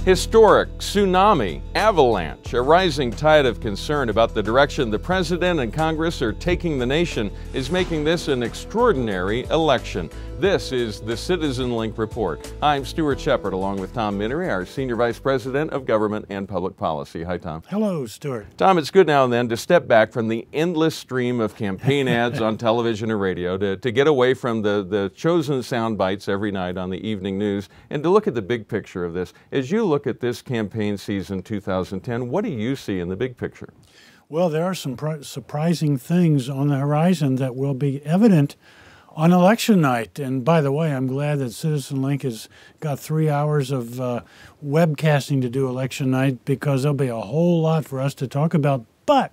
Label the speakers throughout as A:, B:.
A: Historic, tsunami, avalanche, a rising tide of concern about the direction the President and Congress are taking the nation is making this an extraordinary election. This is the CitizenLink Report. I'm Stuart Shepard, along with Tom Minery, our Senior Vice President of Government and Public Policy. Hi, Tom.
B: Hello, Stuart.
A: Tom, it's good now and then to step back from the endless stream of campaign ads on television and radio, to get away from the chosen sound bites every night on the evening news, and to look at the big picture of this. As you look at this campaign season 2010, what do you see in the big picture?
B: Well, there are some surprising things on the horizon that will be evident on election night. And by the way, I'm glad that CitizenLink has got 3 hours of webcasting to do election night, because there'll be a whole lot for us to talk about. But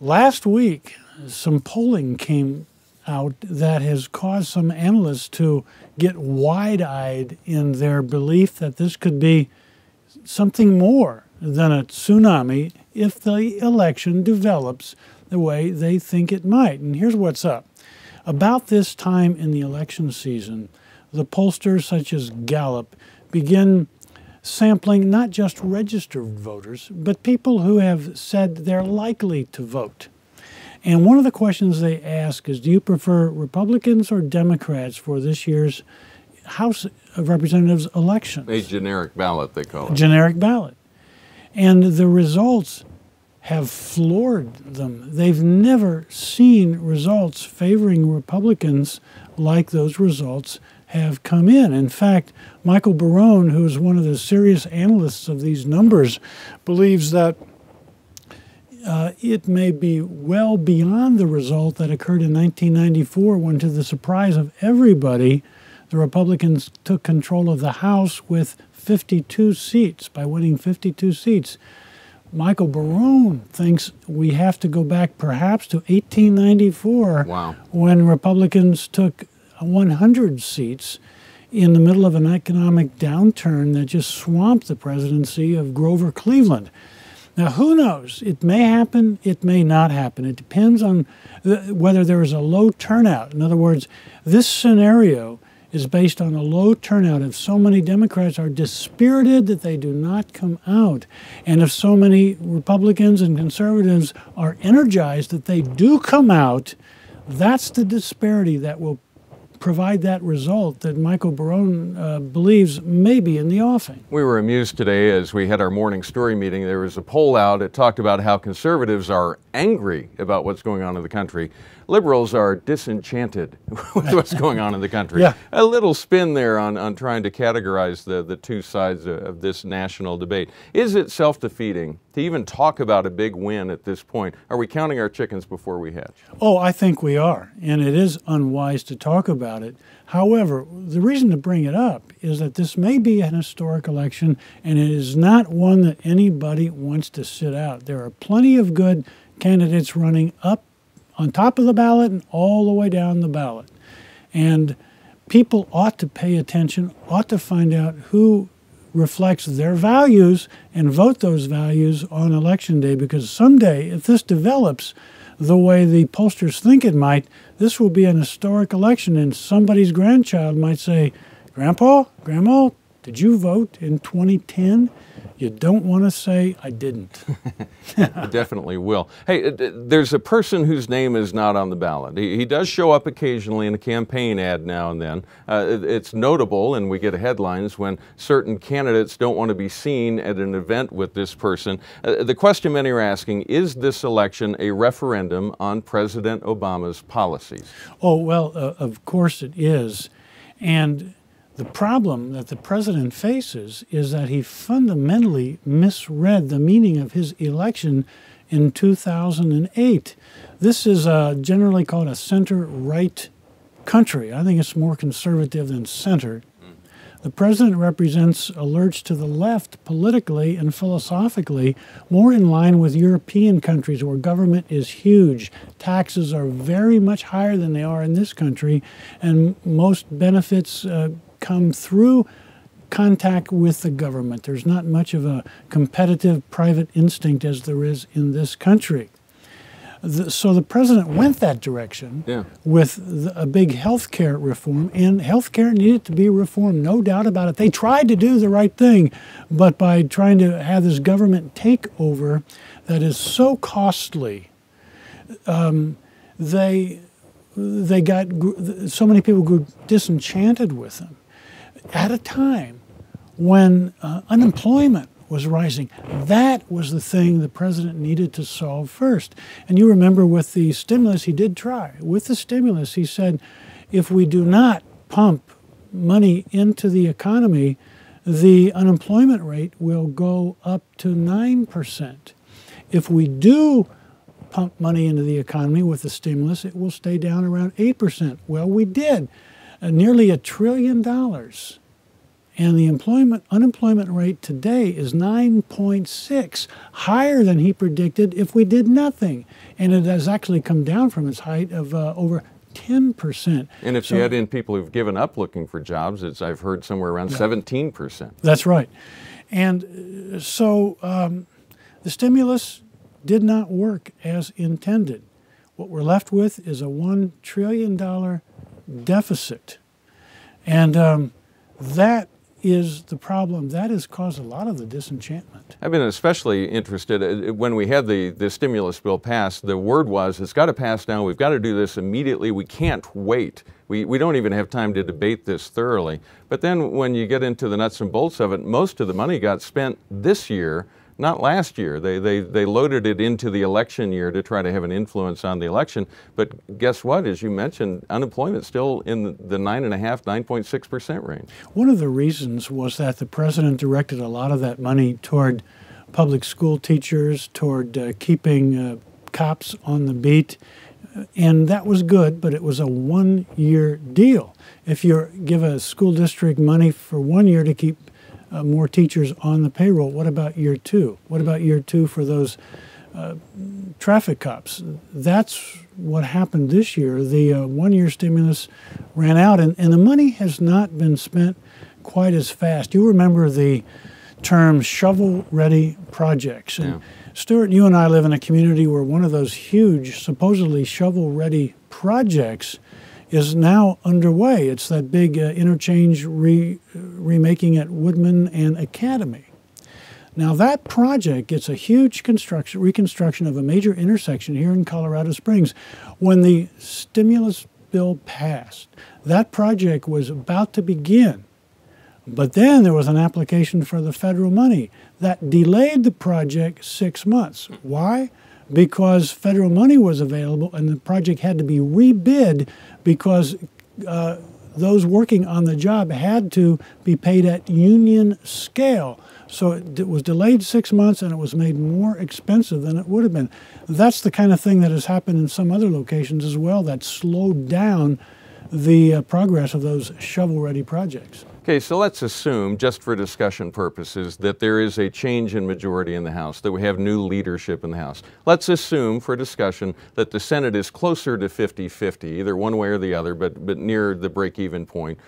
B: last week, some polling came out that has caused some analysts to get wide-eyed in their belief that this could be something more than a tsunami if the election develops the way they think it might. And here's what's up. About this time in the election season, the pollsters such as Gallup begin sampling not just registered voters, but people who have said they're likely to vote. And one of the questions they ask is, do you prefer Republicans or Democrats for this year's House of Representatives elections?
A: A generic ballot, they call it.
B: Generic ballot. And the results have floored them. They've never seen results favoring Republicans like those results have come in. In fact, Michael Barone, who's one of the serious analysts of these numbers, believes that it may be well beyond the result that occurred in 1994, when, to the surprise of everybody, the Republicans took control of the House with 52 seats, by winning 52 seats. Michael Barone thinks we have to go back perhaps to 1894,
A: wow,
B: when Republicans took 100 seats in the middle of an economic downturn that just swamped the presidency of Grover Cleveland. Now, who knows? It may happen, it may not happen. It depends on whether there is a low turnout. In other words, this scenario is based on a low turnout. If so many Democrats are dispirited that they do not come out, and if so many Republicans and conservatives are energized that they do come out, that's the disparity that will provide that result that Michael Barone believes may be in the offing.
A: We were amused today as we had our morning story meeting. There was a poll out that talked about how conservatives are angry about what's going on in the country. Liberals are disenchanted with what's going on in the country.
B: Yeah.
A: A little spin there on trying to categorize the two sides of this national debate. Is it self-defeating to even talk about a big win at this point? Are we counting our chickens before we hatch?
B: Oh, I think we are, and it is unwise to talk about it. However, the reason to bring it up is that this may be an historic election, and it is not one that anybody wants to sit out. There are plenty of good candidates running up on top of the ballot and all the way down the ballot. And people ought to pay attention, ought to find out who reflects their values and vote those values on Election Day, because someday, if this develops the way the pollsters think it might, this will be an historic election, and somebody's grandchild might say, "Grandpa, Grandma, did you vote in 2010? You don't want to say, "I didn't."
A: Definitely will. Hey, there's a person whose name is not on the ballot. He does show up occasionally in a campaign ad now and then. It's notable, and we get headlines when certain candidates don't want to be seen at an event with this person. The question many are asking, is this election a referendum on President Obama's policies?
B: Oh, well, of course it is. And the problem that the president faces is that he fundamentally misread the meaning of his election in 2008. This is generally called a center-right country. I think it's more conservative than center. The president represents a lurch to the left politically and philosophically, more in line with European countries where government is huge. Taxes are very much higher than they are in this country, and most benefits come through contact with the government. There's not much of a competitive private instinct as there is in this country. So the president went that direction with a big health care reform, and health care needed to be reformed, no doubt about it. They tried to do the right thing, but by trying to have this government takeover that is so costly, they got, so many people grew disenchanted with them at a time when unemployment was rising. That was the thing the president needed to solve first. And you remember with the stimulus, he did try. With the stimulus, he said, if we do not pump money into the economy, the unemployment rate will go up to 9%. If we do pump money into the economy with the stimulus, it will stay down around 8%. Well, we did. Nearly $1 trillion. And the unemployment rate today is 9.6, higher than he predicted if we did nothing. And it has actually come down from its height of over 10%.
A: And if you add in people who've given up looking for jobs, it's, I've heard, somewhere around 17%.
B: That's right. And so the stimulus did not work as intended. What we're left with is a $1 trillion deficit. And that is the problem. That has caused a lot of the disenchantment.
A: I've been especially interested when we had the stimulus bill passed. The word was, it's got to pass now. We've got to do this immediately. We can't wait. We don't even have time to debate this thoroughly. But then when you get into the nuts and bolts of it, most of the money got spent this year, not last year. They loaded it into the election year to try to have an influence on the election. But guess what? As you mentioned, unemployment still in the 9.5%, 9.6% range.
B: One of the reasons was that the president directed a lot of that money toward public school teachers, toward keeping cops on the beat. And that was good, but it was a one-year deal. If you give a school district money for 1 year to keep more teachers on the payroll, what about year two? What about year two for those traffic cops? That's what happened this year. The one-year stimulus ran out, and the money has not been spent quite as fast. You remember the term shovel-ready projects. And Stuart, you and I live in a community where one of those huge, supposedly shovel-ready projects is now underway. It's that big interchange remaking at Woodman and Academy. Now that project gets a huge reconstruction of a major intersection here in Colorado Springs. When the stimulus bill passed, that project was about to begin. But then there was an application for the federal money that delayed the project 6 months. Why? Because federal money was available and the project had to be rebid because those working on the job had to be paid at union scale. So it was delayed 6 months and it was made more expensive than it would have been. That's the kind of thing that has happened in some other locations as well that slowed down the progress of those shovel-ready projects.
A: Okay, so let's assume, just for discussion purposes, that there is a change in majority in the House, that we have new leadership in the House. Let's assume, for discussion, that the Senate is closer to 50-50, either one way or the other, but near the break-even point.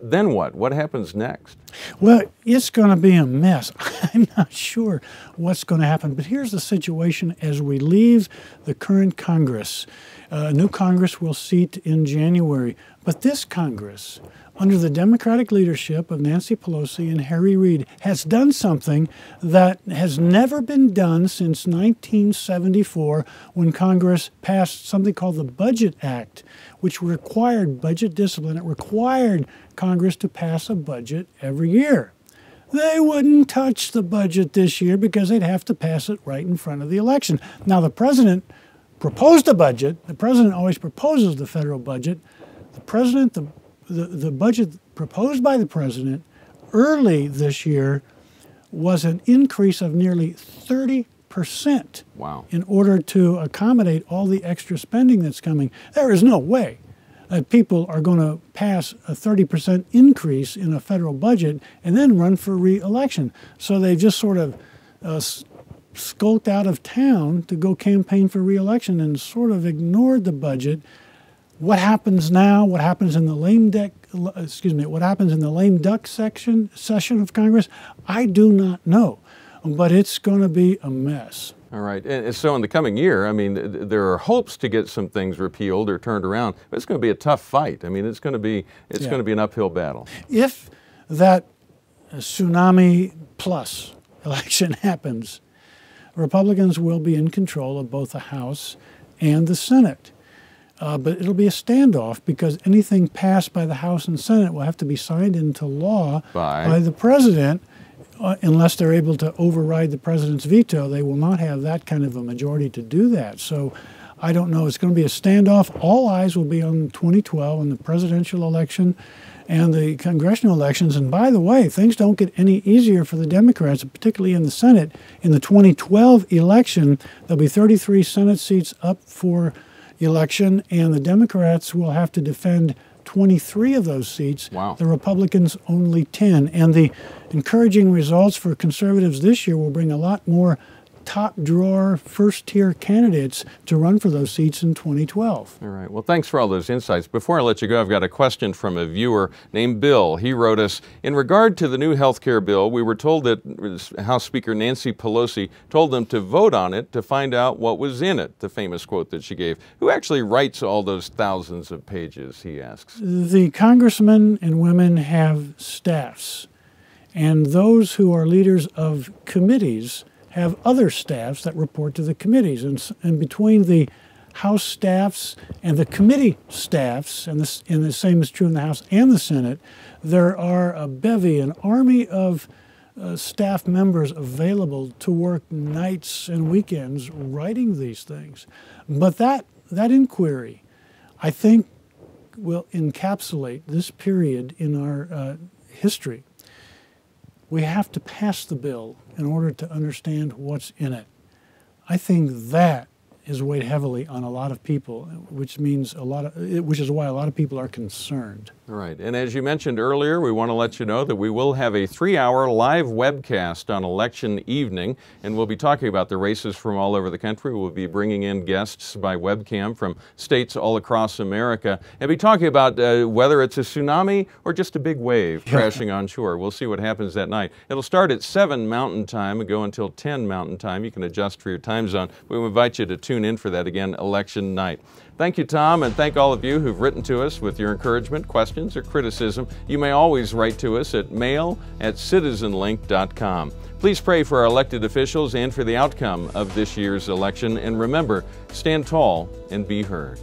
A: Then what? What happens next?
B: Well, it's going to be a mess. I'm not sure what's going to happen, but here's the situation as we leave the current Congress. A new Congress will seat in January, but this Congress, under the Democratic leadership of Nancy Pelosi and Harry Reid, has done something that has never been done since 1974 when Congress passed something called the Budget Act, which required budget discipline. It required Congress to pass a budget every year. They wouldn't touch the budget this year because they'd have to pass it right in front of the election. Now, the president proposed a budget. The president always proposes the federal budget. The budget proposed by the president early this year was an increase of nearly 30%.
A: Wow. In
B: order to accommodate all the extra spending that's coming. There is no way that people are going to pass a 30% increase in a federal budget and then run for re-election. So they just sort of skulked out of town to go campaign for re-election and sort of ignored the budget. What happens now? What happens in the what happens in the lame duck session of Congress? I do not know, but it's going to be a mess.
A: All right. And so in the coming year, I mean, there are hopes to get some things repealed or turned around, but it's going to be a tough fight. I mean, it's going to be an uphill battle.
B: If that tsunami plus election happens, Republicans will be in control of both the House and the Senate. But it'll be a standoff because anything passed by the House and Senate will have to be signed into law by the president. Unless they're able to override the president's veto, they will not have that kind of a majority to do that. So I don't know. It's going to be a standoff. All eyes will be on 2012 and the presidential election and the congressional elections. And by the way, things don't get any easier for the Democrats, particularly in the Senate. In the 2012 election, there'll be 33 Senate seats up for election, and the Democrats will have to defend 23 of those seats.
A: Wow.
B: The Republicans only 10. And the encouraging results for conservatives this year will bring a lot more top-drawer, first-tier candidates to run for those seats in 2012.
A: All right. Well, thanks for all those insights. Before I let you go, I've got a question from a viewer named Bill. He wrote us, in regard to the new health care bill, we were told that House Speaker Nancy Pelosi told them to vote on it to find out what was in it, the famous quote that she gave. Who actually writes all those thousands of pages, he asks?
B: The congressmen and women have staffs, and those who are leaders of committees have other staffs that report to the committees. And between the House staffs and the committee staffs, and the same is true in the House and the Senate, there are a bevy, an army of staff members available to work nights and weekends writing these things. But that inquiry, I think, will encapsulate this period in our history. We have to pass the bill in order to understand what's in it. I think that is weighed heavily on a lot of people, which is why a lot of people are concerned.
A: All right. And as you mentioned earlier, we want to let you know that we will have a 3-hour live webcast on election evening, and we'll be talking about the races from all over the country. We'll be bringing in guests by webcam from states all across America and be talking about whether it's a tsunami or just a big wave crashing on shore. We'll see what happens that night. It'll start at 7 Mountain Time and go until 10 Mountain Time. You can adjust for your time zone. We invite you to tune in for that again election night. Thank you, Tom, and thank all of you who've written to us with your encouragement, questions, or criticism. You may always write to us at mail@citizenlink.com. Please pray for our elected officials and for the outcome of this year's election. And remember, stand tall and be heard.